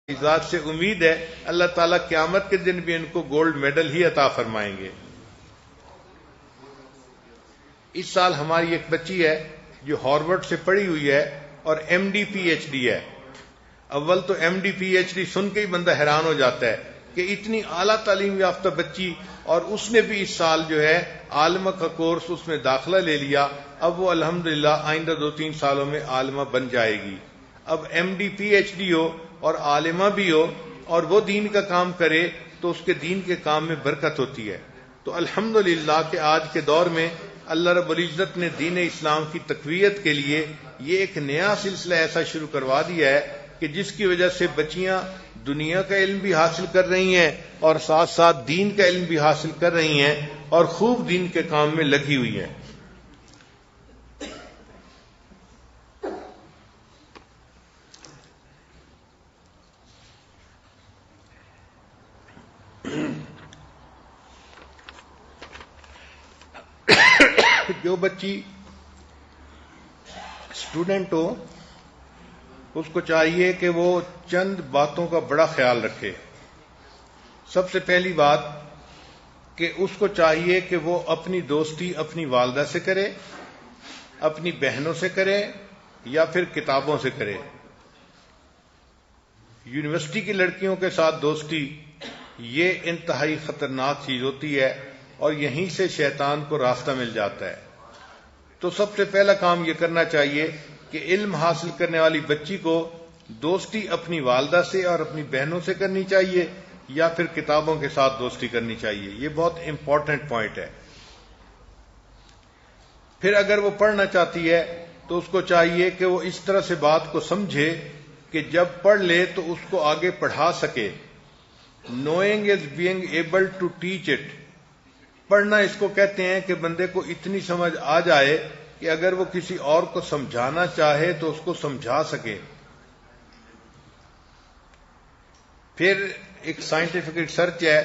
ذات سے امید ہے اللہ تعالیٰ قیامت کے دن بھی ان کو گولڈ میڈل ہی عطا فرمائیں گے۔ اس سال ہماری ایک بچی ہے جو ہارورڈ سے پڑھی ہوئی ہے اور M D P H D ہے۔ اول تو M D P H D سن کے ہی بندہ حیران ہو جاتا ہے کہ اتنی اعلیٰ تعلیم یافتہ بچی، اور اس نے بھی اس سال جو ہے عالمہ کا کورس اس میں داخلہ لے لیا۔ اب وہ الحمدللہ آئندہ 2-3 سالوں میں عالمہ بن جائے گی۔ اب M D P H D ہو اور عالمہ بھی ہو اور وہ دین کا کام کرے تو اس کے دین کے کام میں برکت ہوتی ہے۔ تو الحمدللہ کہ آج کے دور میں اللہ رب العزت نے دین اسلام کی تقویت کے لیے یہ ایک نیا سلسلہ ایسا شروع کروا دیا ہے کہ جس کی وجہ سے بچیاں دنیا کا علم بھی حاصل کر رہی ہیں اور ساتھ ساتھ دین کا علم بھی حاصل کر رہی ہیں اور خوب دین کے کام میں لگی ہوئی ہیں۔ جو بچی اسٹوڈنٹ ہو اس کو چاہیے کہ وہ چند باتوں کا بڑا خیال رکھے۔ سب سے پہلی بات کہ اس کو چاہیے کہ وہ اپنی دوستی اپنی والدہ سے کرے، اپنی بہنوں سے کرے یا پھر کتابوں سے کرے۔ یونیورسٹی کی لڑکیوں کے ساتھ دوستی یہ انتہائی خطرناک چیز ہوتی ہے اور یہیں سے شیطان کو راستہ مل جاتا ہے۔ تو سب سے پہلا کام یہ کرنا چاہیے کہ علم حاصل کرنے والی بچی کو دوستی اپنی والدہ سے اور اپنی بہنوں سے کرنی چاہیے یا پھر کتابوں کے ساتھ دوستی کرنی چاہیے۔ یہ بہت امپورٹنٹ پوائنٹ ہے۔ پھر اگر وہ پڑھنا چاہتی ہے تو اس کو چاہیے کہ وہ اس طرح سے بات کو سمجھے کہ جب پڑھ لے تو اس کو آگے پڑھا سکے۔ Knowing is being able to teach it. پڑھنا اس کو کہتے ہیں کہ بندے کو اتنی سمجھ آ جائے کہ اگر وہ کسی اور کو سمجھانا چاہے تو اس کو سمجھا سکے۔ پھر ایک سائنٹیفک ریسرچ ہے،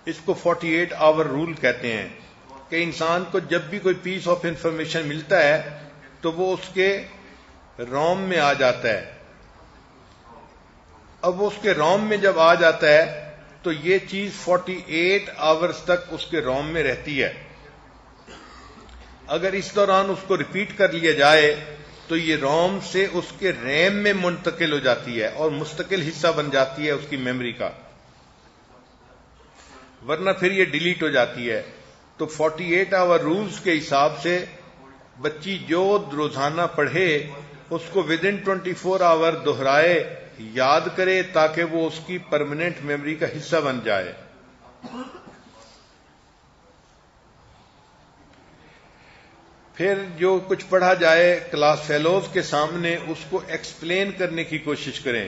اس کو 48 آور رول کہتے ہیں کہ انسان کو جب بھی کوئی پیس آف انفارمیشن ملتا ہے تو وہ اس کے روم میں آ جاتا ہے۔ اب وہ اس کے روم میں جب آ جاتا ہے تو یہ چیز 48 آورز تک اس کے روم میں رہتی ہے۔ اگر اس دوران اس کو ریپیٹ کر لیا جائے تو یہ روم سے اس کے ریم میں منتقل ہو جاتی ہے اور مستقل حصہ بن جاتی ہے اس کی میموری کا، ورنہ پھر یہ ڈیلیٹ ہو جاتی ہے۔ تو 48 آور رولز کے حساب سے بچی جو روزانہ پڑھے اس کو ودن 24 آور دہرائے، یاد کرے تاکہ وہ اس کی پرماننٹ میموری کا حصہ بن جائے۔ پھر جو کچھ پڑھا جائے کلاس فیلوز کے سامنے اس کو ایکسپلین کرنے کی کوشش کریں۔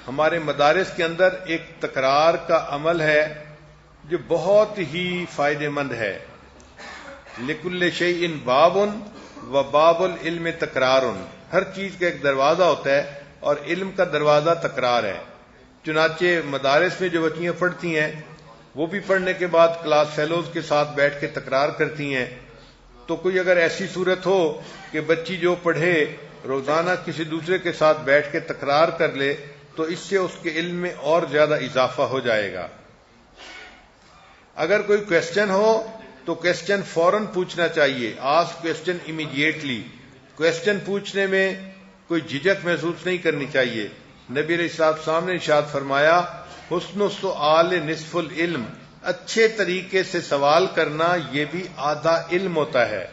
ہمارے مدارس کے اندر ایک تکرار کا عمل ہے جو بہت ہی فائدہ مند ہے۔ لِكُلِّ شَيْءٍ بَابٌ وَبَابُ الْعِلْمِ تَكْرَارٌ۔ ہر چیز کا ایک دروازہ ہوتا ہے اور علم کا دروازہ تکرار ہے۔ چنانچہ مدارس میں جو بچیاں پڑھتی ہیں وہ بھی پڑھنے کے بعد کلاس فیلوز کے ساتھ بیٹھ کے تکرار کرتی ہیں۔ تو کوئی اگر ایسی صورت ہو کہ بچی جو پڑھے روزانہ کسی دوسرے کے ساتھ بیٹھ کے تکرار کر لے تو اس سے اس کے علم میں اور زیادہ اضافہ ہو جائے گا۔ اگر کوئی کویسچن ہو تو کویسچن فوراً پوچھنا چاہیے۔ Ask question immediately. کویسچن پوچھنے میں کوئی جھجک محسوس نہیں کرنی چاہیے۔ نبی علیہ السلام نے ارشاد فرمایا، حسن السؤال نصف العلم۔ اچھے طریقے سے سوال کرنا یہ بھی آدھا علم ہوتا ہے۔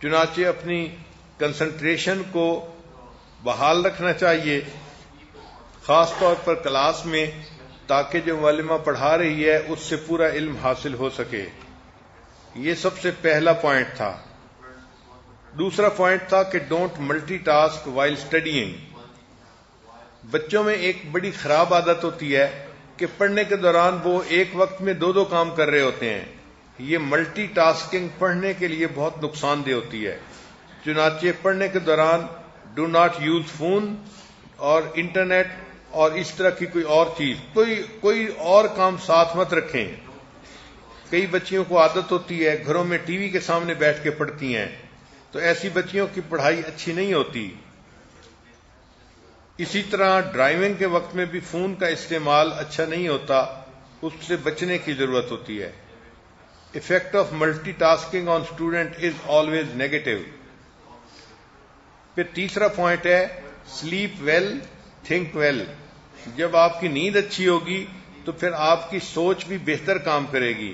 چنانچہ اپنی کنسنٹریشن کو بحال رکھنا چاہیے، خاص طور پر کلاس میں، تاکہ جو معلمہ پڑھا رہی ہے اس سے پورا علم حاصل ہو سکے۔ یہ سب سے پہلا پوائنٹ تھا۔ دوسرا پوائنٹ تھا کہ don't multi task while studying. بچوں میں ایک بڑی خراب عادت ہوتی ہے کہ پڑھنے کے دوران وہ ایک وقت میں 2 کام کر رہے ہوتے ہیں۔ یہ ملٹی ٹاسکنگ پڑھنے کے لیے بہت نقصان دہ ہوتی ہے۔ چنانچہ پڑھنے کے دوران ڈو ناٹ یوز فون اور انٹرنیٹ اور اس طرح کی کوئی اور چیز، کوئی اور کام ساتھ مت رکھیں۔ کئی بچیوں کو عادت ہوتی ہے گھروں میں ٹی وی کے سامنے بیٹھ کے پڑھتی ہیں، تو ایسی بچیوں کی پڑھائی اچھی نہیں ہوتی. اسی طرح ڈرائیونگ کے وقت میں بھی فون کا استعمال اچھا نہیں ہوتا، اس سے بچنے کی ضرورت ہوتی ہے. Effect of multi tasking on student is always negative. پھر تیسرا پوائنٹ ہے سلیپ ویل تھنک ویل. جب آپ کی نیند اچھی ہوگی تو پھر آپ کی سوچ بھی بہتر کام کرے گی.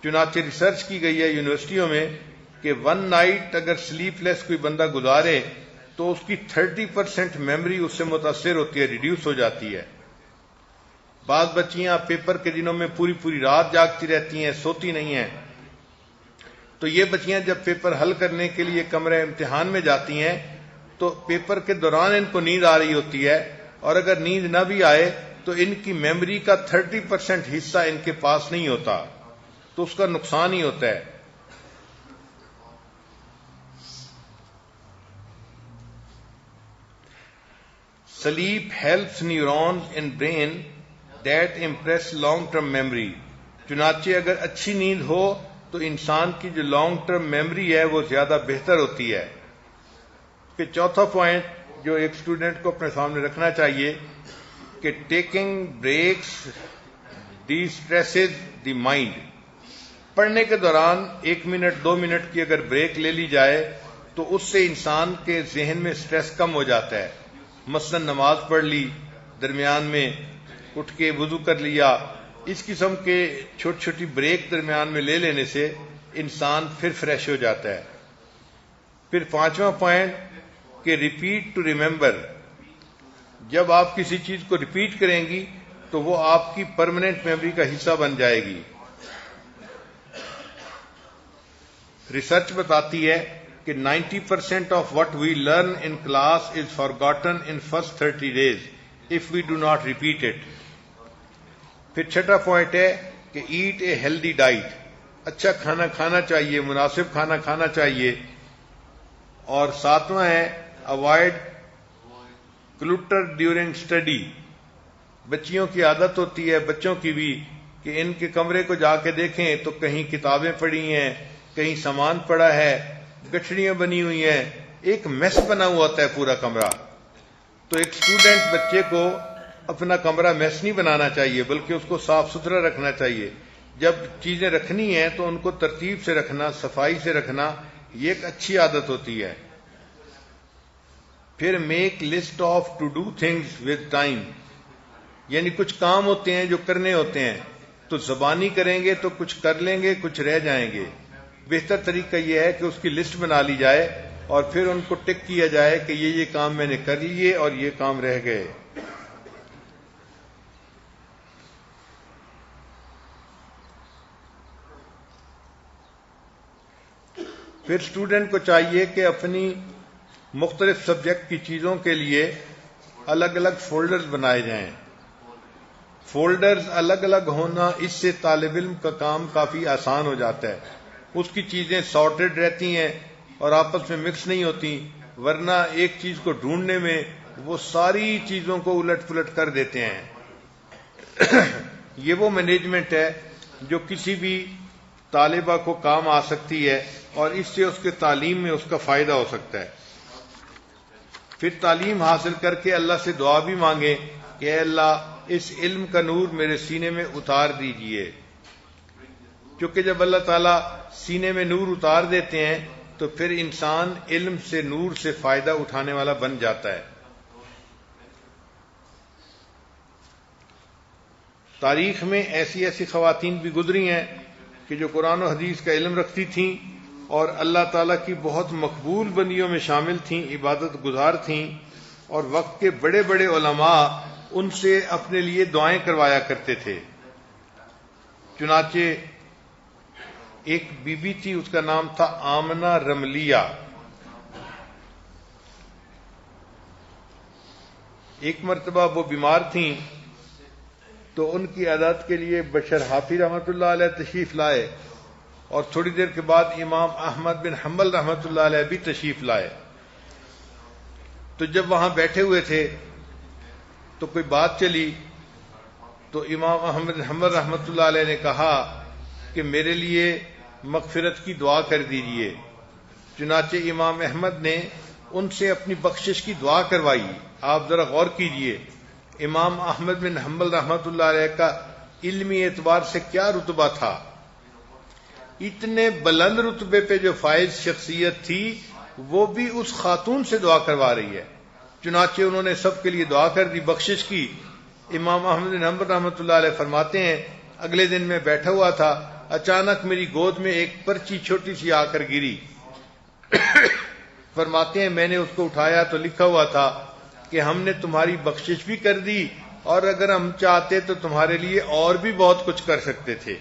چنانچہ ریسرچ کی گئی ہے یونیورسٹیوں میں کہ 1 نائٹ اگر سلیپ لیس کوئی بندہ گزارے تو اس کی 30% میموری اس سے متاثر ہوتی ہے، ریڈیوس ہو جاتی ہے. بعض بچیاں پیپر کے دنوں میں پوری پوری رات جاگتی رہتی ہیں، سوتی نہیں ہیں. تو یہ بچیاں جب پیپر حل کرنے کے لیے کمرے امتحان میں جاتی ہیں تو پیپر کے دوران ان کو نیند آ رہی ہوتی ہے، اور اگر نیند نہ بھی آئے تو ان کی میموری کا 30% حصہ ان کے پاس نہیں ہوتا، تو اس کا نقصان ہی ہوتا ہے. Sleep helps neurons in brain that impress long term memory. چنانچہ اگر اچھی نیند ہو تو انسان کی جو لانگ ٹرم میموری ہے وہ زیادہ بہتر ہوتی ہے. پھر چوتھا پوائنٹ جو ایک اسٹوڈنٹ کو اپنے سامنے رکھنا چاہیے کہ taking breaks destresses the mind. پڑھنے کے دوران 1 منٹ 2 منٹ کی اگر بریک لے لی جائے تو اس سے انسان کے ذہن میں سٹریس کم ہو جاتا ہے. مثلا نماز پڑھ لی، درمیان میں اٹھ کے وضو کر لیا، اس قسم کے چھوٹی چھوٹی بریک درمیان میں لے لینے سے انسان پھر فریش ہو جاتا ہے. پھر 5واں پوائنٹ کہ ریپیٹ ٹو ریمبر. جب آپ کسی چیز کو ریپیٹ کریں گی تو وہ آپ کی پرماننٹ میموری کا حصہ بن جائے گی. ریسرچ بتاتی ہے کہ 90% of what we learn in class is forgotten in first 30 days if we do not repeat it. پھر چھٹا پوائنٹ ہے کہ ایٹ اے ہیلدی ڈائٹ. اچھا کھانا کھانا چاہیے، مناسب کھانا کھانا چاہیے. اور 7واں ہے اوائڈ کلوٹر ڈیورنگ اسٹڈی. بچیوں کی عادت ہوتی ہے، بچوں کی بھی، کہ ان کے کمرے کو جا کے دیکھیں تو کہیں کتابیں پڑی ہیں، کہیں سامان پڑا ہے، گٹھڑیاں بنی ہوئی ہیں، ایک میس بنا ہوا ہوتا ہے پورا کمرہ. تو ایک اسٹوڈنٹ بچے کو اپنا کمرہ میس نہیں بنانا چاہیے بلکہ اس کو صاف ستھرا رکھنا چاہیے. جب چیزیں رکھنی ہیں تو ان کو ترتیب سے رکھنا، صفائی سے رکھنا، یہ ایک اچھی عادت ہوتی ہے. پھر make list of two do things with time. یعنی کچھ کام ہوتے ہیں جو کرنے ہوتے ہیں تو زبانی کریں گے تو کچھ کر لیں گے، کچھ رہ جائیں گے. بہتر طریقہ یہ ہے کہ اس کی لسٹ بنا لی جائے اور پھر ان کو ٹک کیا جائے کہ یہ کام میں نے کر لیے اور یہ کام رہ گئے. پھر اسٹوڈنٹ کو چاہیے کہ اپنی مختلف سبجیکٹ کی چیزوں کے لیے الگ الگ فولڈرز بنائے جائیں. فولڈرز الگ الگ ہونا اس سے طالب علم کا کام کافی آسان ہو جاتا ہے. اس کی چیزیں سارٹڈ رہتی ہیں اور آپس میں مکس نہیں ہوتی، ورنہ ایک چیز کو ڈھونڈنے میں وہ ساری چیزوں کو الٹ پلٹ کر دیتے ہیں. یہ وہ مینجمنٹ ہے جو کسی بھی طالبہ کو کام آ سکتی ہے اور اس سے اس کے تعلیم میں اس کا فائدہ ہو سکتا ہے. پھر تعلیم حاصل کر کے اللہ سے دعا بھی مانگے کہ اے اللہ اس علم کا نور میرے سینے میں اتار دیجئے. کیونکہ جب اللہ تعالیٰ سینے میں نور اتار دیتے ہیں تو پھر انسان علم سے، نور سے فائدہ اٹھانے والا بن جاتا ہے. تاریخ میں ایسی ایسی خواتین بھی گزری ہیں کہ جو قرآن و حدیث کا علم رکھتی تھیں اور اللہ تعالیٰ کی بہت مقبول بندیوں میں شامل تھیں، عبادت گزار تھیں، اور وقت کے بڑے بڑے علماء ان سے اپنے لیے دعائیں کروایا کرتے تھے. چنانچہ ایک بی بی تھی، اس کا نام تھا آمنہ رملیہ. ایک مرتبہ وہ بیمار تھیں تو ان کی عادت کے لیے بشر حافظ رحمۃ اللہ علیہ تشریف لائے، اور تھوڑی دیر کے بعد امام احمد بن حنبل رحمۃ اللہ علیہ بھی تشریف لائے. تو جب وہاں بیٹھے ہوئے تھے تو کوئی بات چلی تو امام احمد بن حنبل رحمۃ اللہ علیہ نے کہا کہ میرے لیے مغفرت کی دعا کر دیجئے. چنانچہ امام احمد نے ان سے اپنی بخشش کی دعا کروائی۔ آپ ذرا غور کیجئے، امام احمد بن حنبل رحمۃ اللہ علیہ کا علمی اعتبار سے کیا رتبہ تھا، اتنے بلند رتبے پہ جو فائز شخصیت تھی وہ بھی اس خاتون سے دعا کروا رہی ہے۔ چنانچہ انہوں نے سب کے لیے دعا کر دی، بخشش کی۔ امام احمد بن حنبل رحمۃ اللہ علیہ فرماتے ہیں اگلے دن میں بیٹھا ہوا تھا، اچانک میری گود میں ایک پرچی چھوٹی سی آ کر گری۔ فرماتے ہیں میں نے اس کو اٹھایا تو لکھا ہوا تھا کہ ہم نے تمہاری بخشش بھی کر دی اور اگر ہم چاہتے تو تمہارے لیے اور بھی بہت کچھ کر سکتے تھے۔